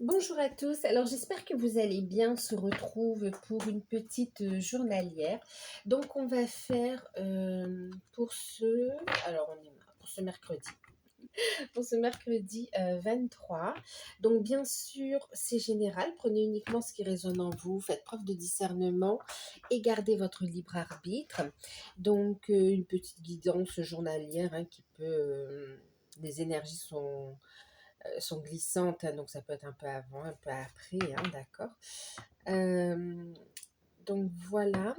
Bonjour à tous, alors j'espère que vous allez bien, on se retrouve pour une petite journalière. Donc on va faire pour ce mercredi, pour ce mercredi 23. Donc bien sûr c'est général, prenez uniquement ce qui résonne en vous, faites preuve de discernement et gardez votre libre arbitre. Donc une petite guidance journalière qui peut... les énergies sont glissantes, hein, donc ça peut être un peu avant, un peu après, hein, d'accord. Euh, donc voilà.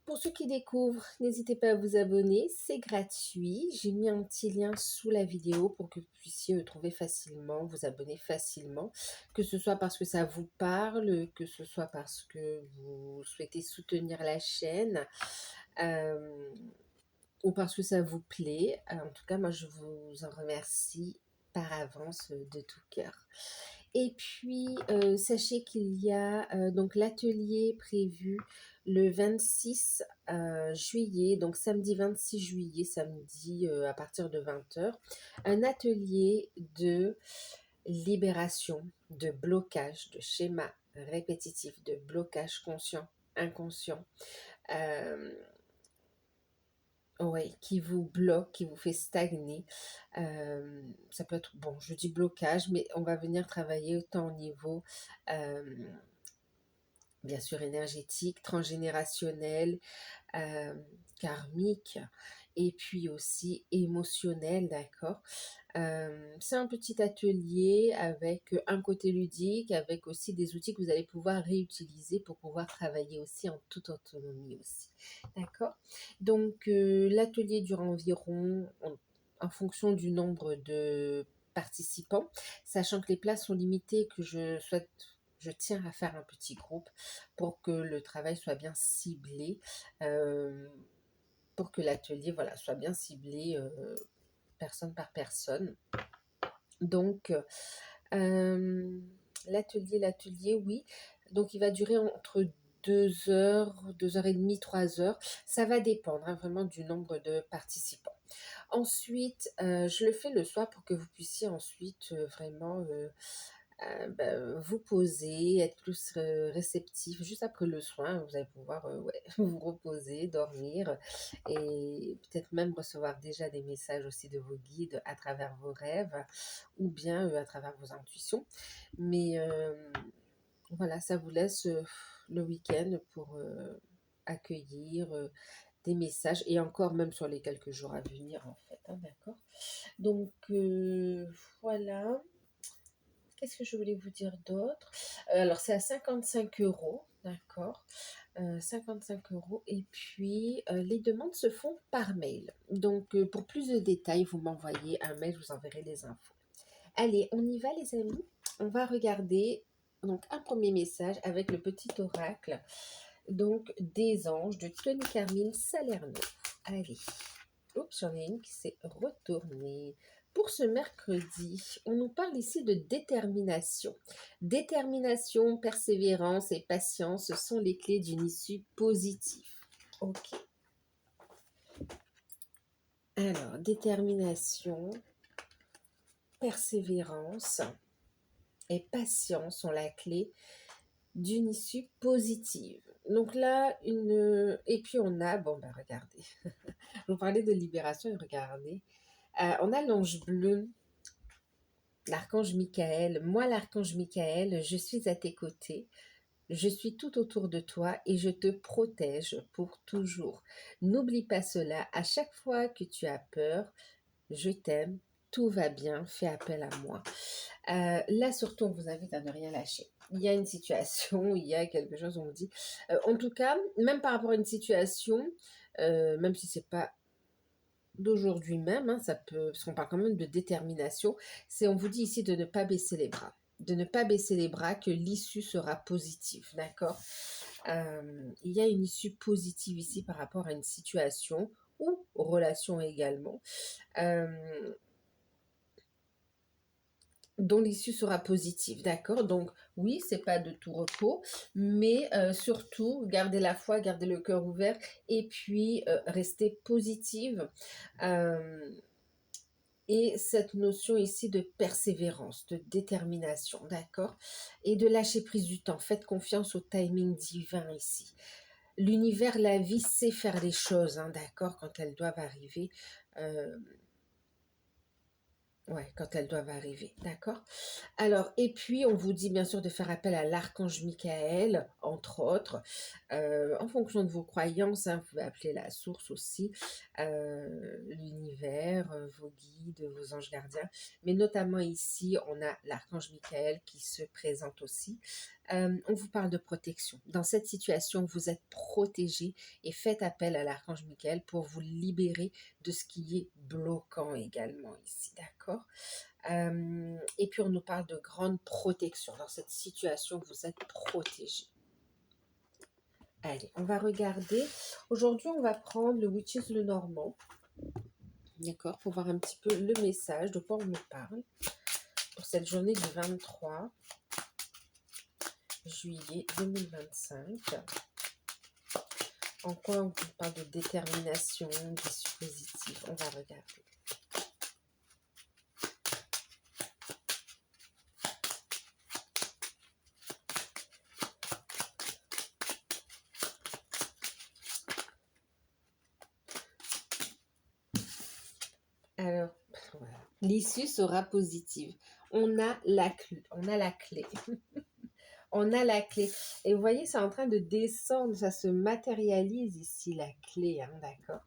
Pour ceux qui découvrent, n'hésitez pas à vous abonner, c'est gratuit. J'ai mis un petit lien sous la vidéo pour que vous puissiez le trouver facilement, vous abonner facilement, que ce soit parce que ça vous parle, que ce soit parce que vous souhaitez soutenir la chaîne, euh, ou parce que ça vous plaît. En tout cas, moi, je vous en remercie par avance de tout cœur. Et puis, sachez qu'il y a donc l'atelier prévu le 26 juillet, donc samedi 26 juillet, samedi à partir de 20h, un atelier de libération, de blocage, de schéma répétitif, de blocage conscient, inconscient. Oui, qui vous bloque, qui vous fait stagner. Ça peut être, bon, je dis blocage, mais on va venir travailler autant au niveau, euh, bien sûr, énergétique, transgénérationnel, euh, karmique, et puis aussi émotionnel, d'accord. C'est un petit atelier avec un côté ludique, avec aussi des outils que vous allez pouvoir réutiliser pour pouvoir travailler aussi en toute autonomie aussi, d'accord. Donc l'atelier dure environ, en fonction du nombre de participants, sachant que les places sont limitées, que je tiens à faire un petit groupe pour que le travail soit bien ciblé, pour que l'atelier voilà, soit bien ciblé personne par personne. Donc, l'atelier, oui. Donc, il va durer entre 2 heures, 2 heures et demie, 3 heures. Ça va dépendre vraiment du nombre de participants. Ensuite, je le fais le soir pour que vous puissiez ensuite vraiment vous poser, être plus réceptif. Juste après le soin, vous allez pouvoir ouais, vous reposer, dormir et peut-être même recevoir déjà des messages aussi de vos guides à travers vos rêves ou bien à travers vos intuitions. Mais voilà, ça vous laisse le week-end pour accueillir des messages et encore même sur les quelques jours à venir en fait, hein, d'accord. Donc voilà. Qu'est-ce que je voulais vous dire d'autre? Alors, c'est à 55 euros, d'accord? 55 euros. Et puis, les demandes se font par mail. Donc, pour plus de détails, vous m'envoyez un mail, je vous enverrai les infos. Allez, on y va, les amis. On va regarder donc un premier message avec le petit oracle donc des anges de Tony Carmine Salerno. Allez. Oups, j'en ai une qui s'est retournée. Pour ce mercredi, on nous parle ici de détermination. Détermination, persévérance et patience sont les clés d'une issue positive. Ok. Alors, détermination, persévérance et patience sont la clé d'une issue positive. Donc là, et puis on a, bon ben regardez, je vous parlais de libération et regardez, on a l'ange bleu, l'archange Michael. Moi, l'archange Michael, je suis à tes côtés. Je suis tout autour de toi et je te protège pour toujours. N'oublie pas cela. À chaque fois que tu as peur, je t'aime. Tout va bien. Fais appel à moi. Là, surtout, on vous invite à ne rien lâcher. Il y a une situation, il y a quelque chose, on vous dit. En tout cas, même par rapport à une situation, même si c'est pas d'aujourd'hui même, ça peut, parce qu'on parle quand même de détermination, on vous dit ici de ne pas baisser les bras. De ne pas baisser les bras, que l'issue sera positive, d'accord. Il y a une issue positive ici par rapport à une situation ou relation également. Dont l'issue sera positive, d'accord. Donc oui, c'est pas de tout repos, mais surtout gardez la foi, gardez le cœur ouvert et puis restez positive. et cette notion ici de persévérance, de détermination, d'accord? Et de lâcher prise du temps. Faites confiance au timing divin ici. L'univers, la vie sait faire les choses, hein, d'accord, quand elles doivent arriver. Euh, ouais, quand elles doivent arriver, d'accord? Alors, et puis, on vous dit bien sûr de faire appel à l'archange Michael, entre autres, en fonction de vos croyances, hein, vous pouvez appeler la source aussi, l'univers, vos guides, vos anges gardiens, mais notamment ici, on a l'archange Michael qui se présente aussi. On vous parle de protection. Dans cette situation, vous êtes protégé et faites appel à l'archange Michael pour vous libérer de ce qui est bloquant également ici, d'accord? Et puis on nous parle de grande protection. Dans cette situation, vous êtes protégé. Allez, on va regarder. Aujourd'hui, on va prendre le Witches le Normand. D'accord, pour voir un petit peu le message, de quoi on nous parle. Pour cette journée du 23 juillet 2025. En quoi on vous parle de détermination, d'issue positive. On va regarder. Alors, voilà. L'issue sera positive. On a la clé. On a la clé. On a la clé. Et vous voyez, c'est en train de descendre. Ça se matérialise ici, la clé. Hein, d'accord.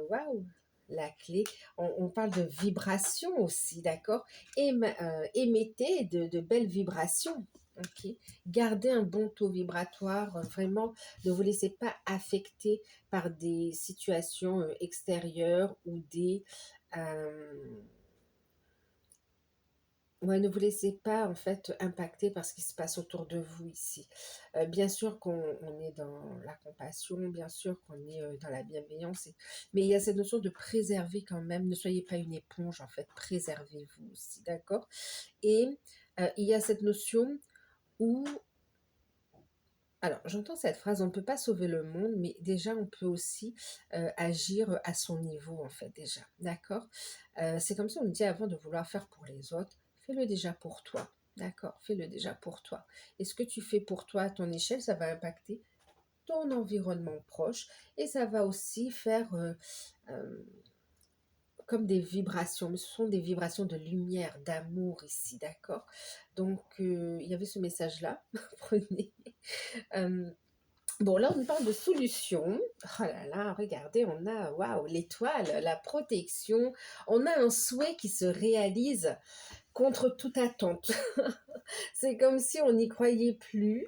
Waouh, la clé. On parle de vibration aussi, d'accord. Émettez de belles vibrations. Ok. Gardez un bon taux vibratoire. Vraiment, ne vous laissez pas affecter par des situations extérieures ou des... ouais, ne vous laissez pas en fait impacter par ce qui se passe autour de vous ici. Bien sûr qu'on est dans la compassion, bien sûr qu'on est dans la bienveillance, mais il y a cette notion de préserver quand même. Ne soyez pas une éponge en fait, préservez-vous aussi, d'accord? Et il y a cette notion où, alors j'entends cette phrase, on ne peut pas sauver le monde, mais déjà on peut aussi agir à son niveau en fait déjà, d'accord? C'est comme si on nous dit avant de vouloir faire pour les autres, fais-le déjà pour toi, d'accord? Fais-le déjà pour toi. Et ce que tu fais pour toi à ton échelle, ça va impacter ton environnement proche et ça va aussi faire euh, comme des vibrations, mais ce sont des vibrations de lumière, d'amour ici, d'accord? Donc il y avait ce message-là, prenez. Euh, Bon, là, on nous parle de solution. Oh là là, regardez, on a, waouh, l'étoile, la protection. On a un souhait qui se réalise contre toute attente. C'est comme si on n'y croyait plus.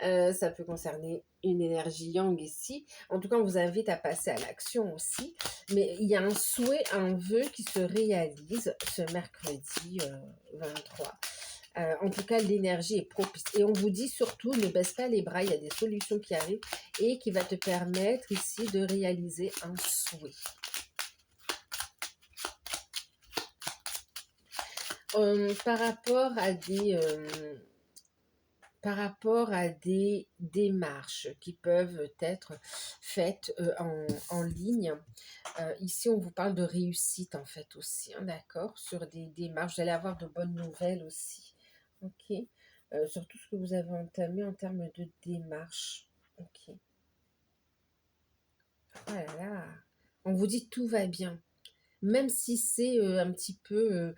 Ça peut concerner une énergie yang ici. En tout cas, on vous invite à passer à l'action aussi. Mais il y a un souhait, un vœu qui se réalise ce mercredi 23. En tout cas, l'énergie est propice. Et on vous dit surtout, ne baisse pas les bras, il y a des solutions qui arrivent et qui va te permettre ici de réaliser un souhait. Par rapport à des démarches qui peuvent être faites en ligne, ici on vous parle de réussite en fait aussi, hein, d'accord, sur des démarches. Vous allez avoir de bonnes nouvelles aussi, ok, sur tout ce que vous avez entamé en termes de démarches, ok. Oh là là, on vous dit tout va bien. Même si c'est un petit peu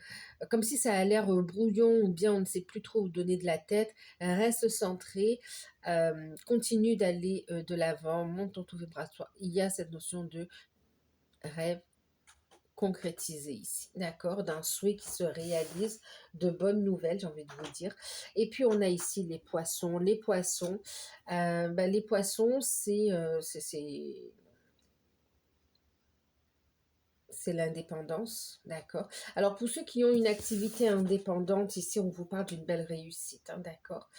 comme si ça a l'air brouillon ou bien on ne sait plus trop où donner de la tête, reste centré, continue d'aller de l'avant, monte ton taux vibratoire. Il y a cette notion de rêve concrétisé ici, d'accord, d'un souhait qui se réalise, de bonnes nouvelles, j'ai envie de vous dire. Et puis on a ici les poissons. Les poissons, les poissons, c'est l'indépendance, d'accord. Alors pour ceux qui ont une activité indépendante, ici on vous parle d'une belle réussite, hein, d'accord.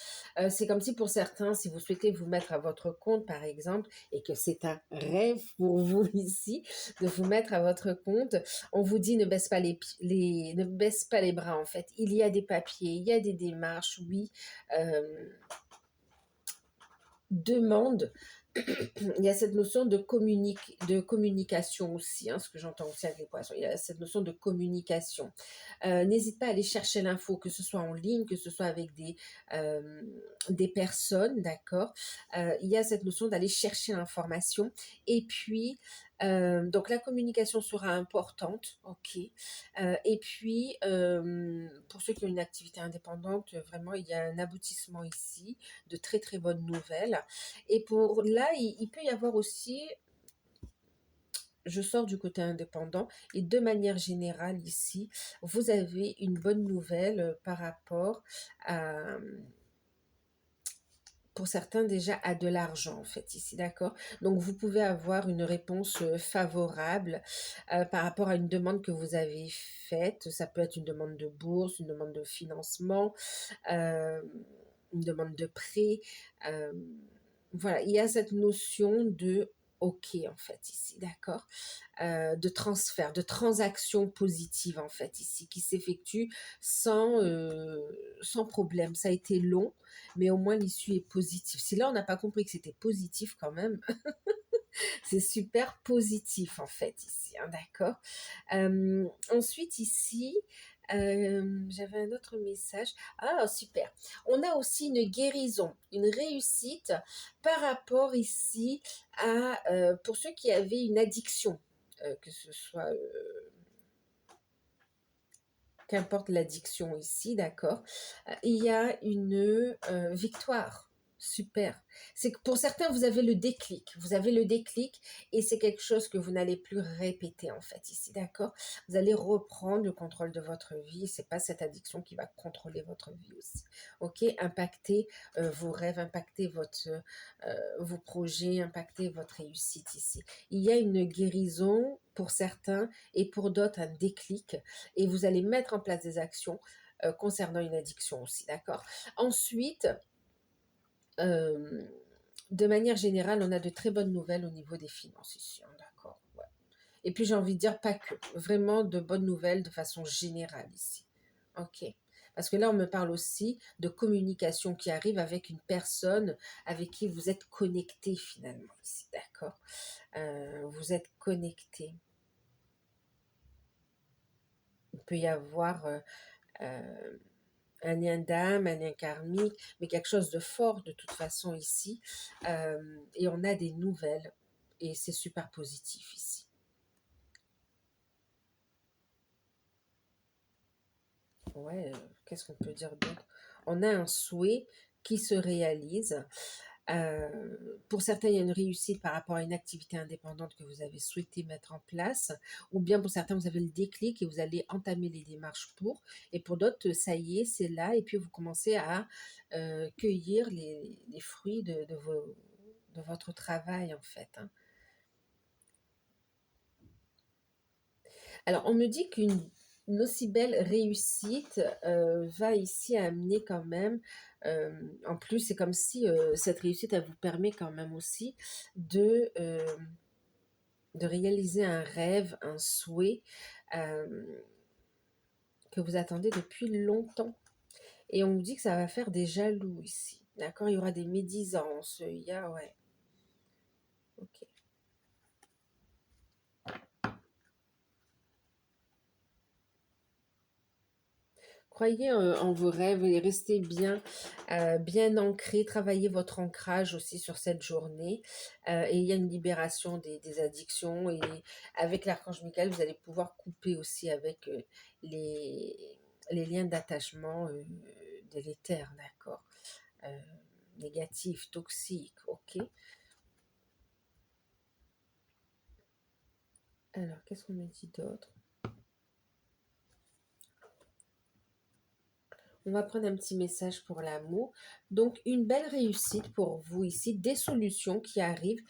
C'est comme si pour certains, si vous souhaitez vous mettre à votre compte par exemple, et que c'est un rêve pour vous ici, de vous mettre à votre compte, on vous dit ne baisse pas ne baisse pas les bras en fait. Il y a des papiers, il y a des démarches, oui. Demande il y a cette notion de communication aussi, hein, ce que j'entends aussi avec les poissons. Il y a cette notion de communication. N'hésite pas à aller chercher l'info, que ce soit en ligne, que ce soit avec des personnes, d'accord. Il y a cette notion d'aller chercher l'information. Et puis, donc la communication sera importante, ok. Et puis, pour ceux qui ont une activité indépendante, vraiment, il y a un aboutissement ici, de très très bonnes nouvelles. Et pour là, il peut y avoir aussi, je sors du côté indépendant, et de manière générale ici, vous avez une bonne nouvelle par rapport à, pour certains déjà, à de l'argent en fait ici, d'accord. Donc vous pouvez avoir une réponse favorable par rapport à une demande que vous avez faite. Ça peut être une demande de bourse, une demande de financement, euh, une demande de prêt. euh, voilà, il y a cette notion de OK en fait ici, d'accord, de transfert, de transaction positive en fait ici, qui s'effectue sans problème. Ça a été long, mais au moins l'issue est positive. Si là on n'a pas compris que c'était positif quand même, c'est super positif en fait ici, hein, d'accord. Ensuite ici, j'avais un autre message. Ah, super. On a aussi une guérison, une réussite par rapport ici à, pour ceux qui avaient une addiction, que ce soit, qu'importe l'addiction ici, d'accord, il y a une victoire. Super. C'est que pour certains, vous avez le déclic. Vous avez le déclic et c'est quelque chose que vous n'allez plus répéter en fait ici, d'accord. Vous allez reprendre le contrôle de votre vie. C'est pas cette addiction qui va contrôler votre vie aussi. Ok, impacter vos rêves, impacter vos projets, impacter votre réussite ici. Il y a une guérison pour certains et pour d'autres un déclic et vous allez mettre en place des actions concernant une addiction aussi, d'accord. Ensuite, de manière générale, on a de très bonnes nouvelles au niveau des finances ici, hein, d'accord. Ouais. Et puis j'ai envie de dire pas que, vraiment de bonnes nouvelles de façon générale ici. Ok. Parce que là, on me parle aussi de communication qui arrive avec une personne avec qui vous êtes connecté finalement ici, d'accord. Vous êtes connecté. Il peut y avoir euh, un lien d'âme, un lien karmique, mais quelque chose de fort de toute façon ici. Et on a des nouvelles et c'est super positif ici. Ouais, qu'est-ce qu'on peut dire d'autre? On a un souhait qui se réalise. Pour certains, il y a une réussite par rapport à une activité indépendante que vous avez souhaité mettre en place, ou bien pour certains, vous avez le déclic et vous allez entamer les démarches pour, et pour d'autres, ça y est, c'est là, et puis vous commencez à cueillir les fruits de votre travail, en fait, hein. Alors, on me dit qu'une aussi belle réussite va ici amener quand même, en plus, c'est comme si cette réussite, elle vous permet quand même aussi de réaliser un rêve, un souhait euh, que vous attendez depuis longtemps. Et on vous dit que ça va faire des jaloux ici. D'accord. Il y aura des médisances. Il y a, ouais. Ok. Croyez en vos rêves et restez bien ancrés. Travaillez votre ancrage aussi sur cette journée. Et il y a une libération des addictions. Et avec l'archange Michael, vous allez pouvoir couper aussi avec les, les liens d'attachement délétères, d'accord, euh, négatifs, toxiques, ok. Alors, qu'est-ce qu'on me dit d'autre? On va prendre un petit message pour l'amour. Donc, une belle réussite pour vous ici, des solutions qui arrivent.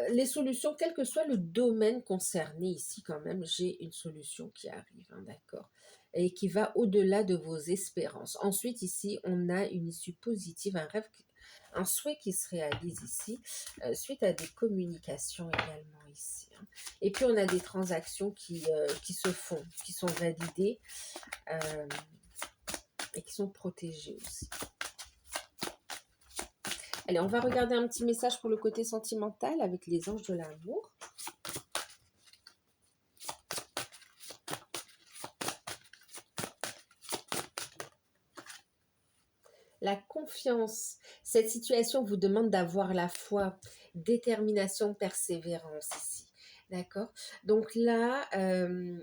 Les solutions, quel que soit le domaine concerné ici, quand même, j'ai une solution qui arrive, hein, d'accord, et qui va au-delà de vos espérances. Ensuite, ici, on a une issue positive, un rêve, un souhait qui se réalise ici, suite à des communications également ici, hein. Et puis, on a des transactions qui se font, qui sont validées euh, et qui sont protégées aussi. Allez, on va regarder un petit message pour le côté sentimental avec les anges de l'amour. La confiance. Cette situation vous demande d'avoir la foi, détermination, persévérance ici. D'accord. Donc là,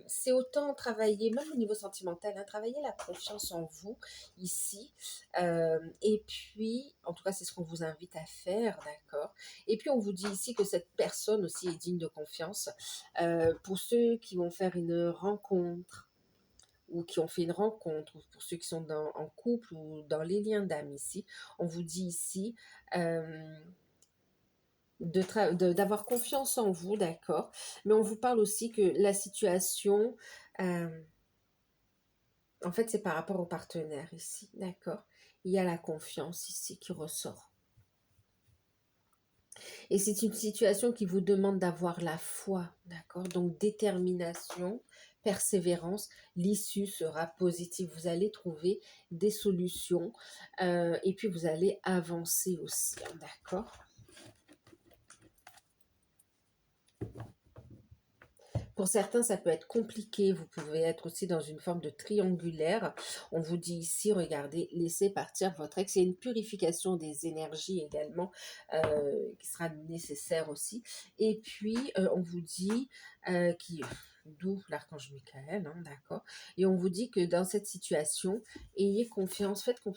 c'est autant travailler, même au niveau sentimental, hein, travailler la confiance en vous ici. Et puis, en tout cas, c'est ce qu'on vous invite à faire, d'accord. Et puis, on vous dit ici que cette personne aussi est digne de confiance. Pour ceux qui vont faire une rencontre, ou qui ont fait une rencontre, ou pour ceux qui sont en couple ou dans les liens d'âme ici, on vous dit ici d'avoir confiance en vous, d'accord. Mais on vous parle aussi que la situation, en fait, c'est par rapport au partenaire ici, d'accord. Il y a la confiance ici qui ressort. Et c'est une situation qui vous demande d'avoir la foi, d'accord? Donc détermination, persévérance, l'issue sera positive. Vous allez trouver des solutions et puis vous allez avancer aussi, hein, d'accord? Pour certains, ça peut être compliqué. Vous pouvez être aussi dans une forme de triangulaire. On vous dit ici, regardez, laissez partir votre ex. Il y a une purification des énergies également qui sera nécessaire aussi. Et puis, on vous dit d'où l'archange Michael, hein, d'accord. Et on vous dit que dans cette situation, ayez confiance, faites-vous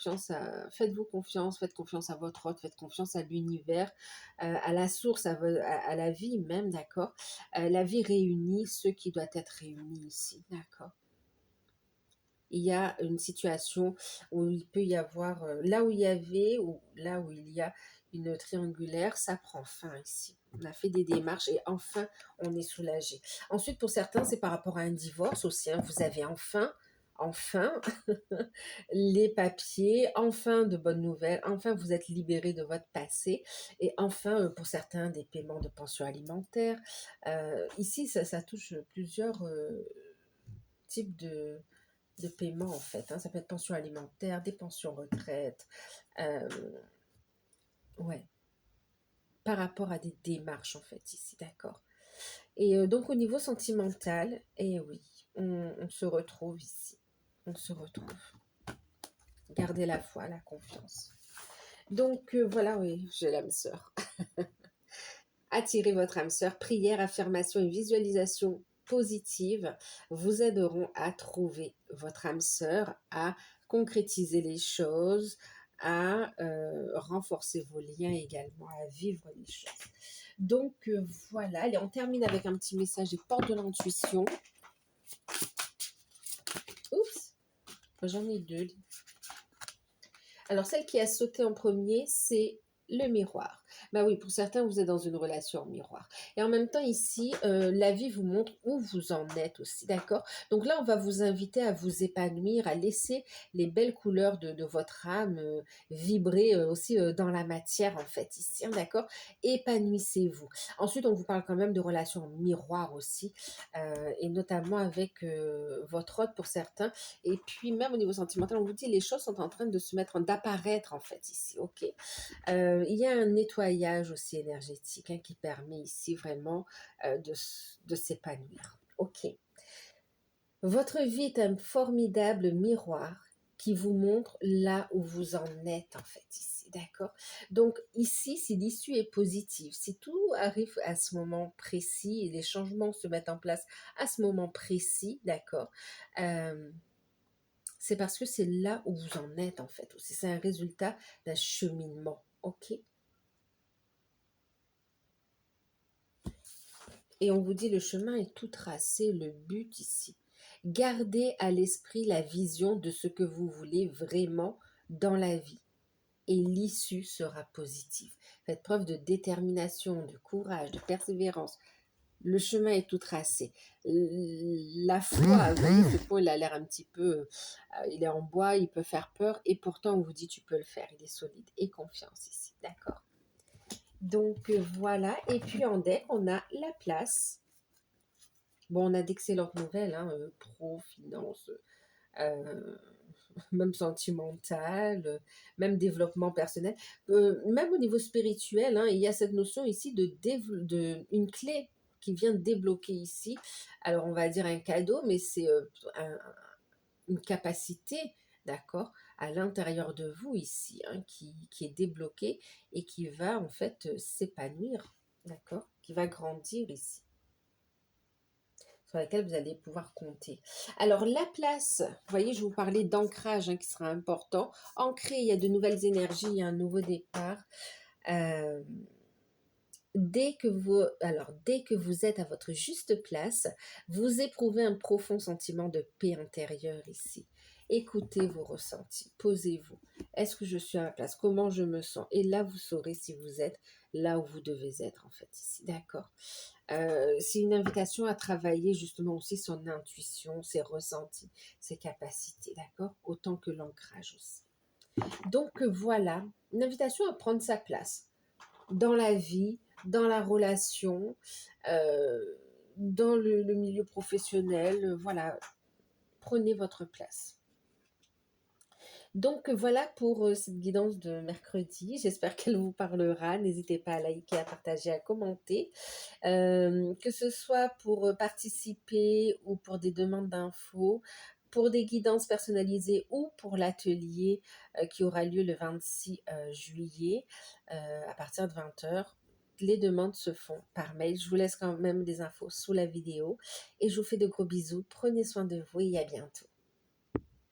confiance, faites confiance à votre hôte, faites confiance à l'univers, à la source, à la vie même, d'accord. La vie réunit ce qui doit être réuni ici, d'accord. Il y a une situation où il peut y avoir, là où il y avait, ou là où il y a une triangulaire, ça prend fin ici. On a fait des démarches et enfin, on est soulagé. Ensuite, pour certains, c'est par rapport à un divorce aussi, hein. Vous avez enfin les papiers, enfin de bonnes nouvelles, enfin vous êtes libéré de votre passé, et enfin pour certains des paiements de pension alimentaire. Ici, ça touche plusieurs types de paiements en fait, hein. Ça peut être pension alimentaire, des pensions retraite, euh, ouais, par rapport à des démarches en fait ici, d'accord. Et donc au niveau sentimental, et oui, on se retrouve ici, on se retrouve. Gardez la foi, la confiance. Donc voilà, oui, j'ai l'âme sœur. Attirez votre âme sœur. Prière, affirmation et visualisation positive vous aideront à trouver votre âme sœur, à concrétiser les choses, à renforcer vos liens également, à vivre les choses. Donc voilà, allez, on termine avec un petit message des portes de l'intuition. Oups, j'en ai deux. Alors, celle qui a sauté en premier, c'est le miroir. Bah oui, pour certains, vous êtes dans une relation en miroir. Et en même temps, ici, la vie vous montre où vous en êtes aussi, d'accord? Donc là, on va vous inviter à vous épanouir, à laisser les belles couleurs de votre âme vibrer aussi dans la matière, en fait, ici, hein, d'accord? Épanouissez-vous. Ensuite, on vous parle quand même de relations en miroir aussi, et notamment avec votre hôte pour certains. Et puis, même au niveau sentimental, on vous dit les choses sont en train de se mettre, d'apparaître en fait ici, ok. Il y a un nettoyage aussi énergétique, hein, qui permet ici vraiment de s'épanouir, ok. Votre vie est un formidable miroir qui vous montre là où vous en êtes en fait ici, d'accord. Donc ici, si l'issue est positive, si tout arrive à ce moment précis et les changements se mettent en place à ce moment précis, d'accord, c'est parce que c'est là où vous en êtes en fait aussi. C'est un résultat d'un cheminement, ok. Et on vous dit le chemin est tout tracé, le but ici. Gardez à l'esprit la vision de ce que vous voulez vraiment dans la vie. Et l'issue sera positive. Faites preuve de détermination, de courage, de persévérance. Le chemin est tout tracé. La foi, vous voyez, ce pot, il a l'air un petit peu... il est en bois, il peut faire peur. Et pourtant, on vous dit, tu peux le faire. Il est solide. Et confiance ici. D'accord. Donc, voilà. Et puis, en deck, on a la place. Bon, on a d'excellentes nouvelles, hein, pro, finance, même sentimental, même développement personnel, même au niveau spirituel, hein, il y a cette notion ici une clé qui vient débloquer ici. Alors on va dire un cadeau, mais c'est une capacité, d'accord, à l'intérieur de vous ici, hein, qui est débloquée et qui va en fait s'épanouir, d'accord, qui va grandir ici, sur laquelle vous allez pouvoir compter. Alors la place, vous voyez, je vous parlais d'ancrage, hein, qui sera important. Ancré, il y a de nouvelles énergies, il y a un nouveau départ. Euh, dès que vous êtes à votre juste place, vous éprouvez un profond sentiment de paix intérieure ici. Écoutez vos ressentis, posez-vous. Est-ce que je suis à ma place? Comment je me sens? Et là, vous saurez si vous êtes là où vous devez être, en fait, ici. D'accord? C'est une invitation à travailler justement aussi son intuition, ses ressentis, ses capacités, d'accord? Autant que l'ancrage aussi. Donc voilà, une invitation à prendre sa place dans la vie, dans la relation, euh, dans le milieu professionnel. Voilà, prenez votre place. Donc voilà pour cette guidance de mercredi. J'espère qu'elle vous parlera. N'hésitez pas à liker, à partager, à commenter. Que ce soit pour participer ou pour des demandes d'infos, pour des guidances personnalisées ou pour l'atelier qui aura lieu le 26 juillet à partir de 20h. Les demandes se font par mail. Je vous laisse quand même des infos sous la vidéo et je vous fais de gros bisous. Prenez soin de vous et à bientôt.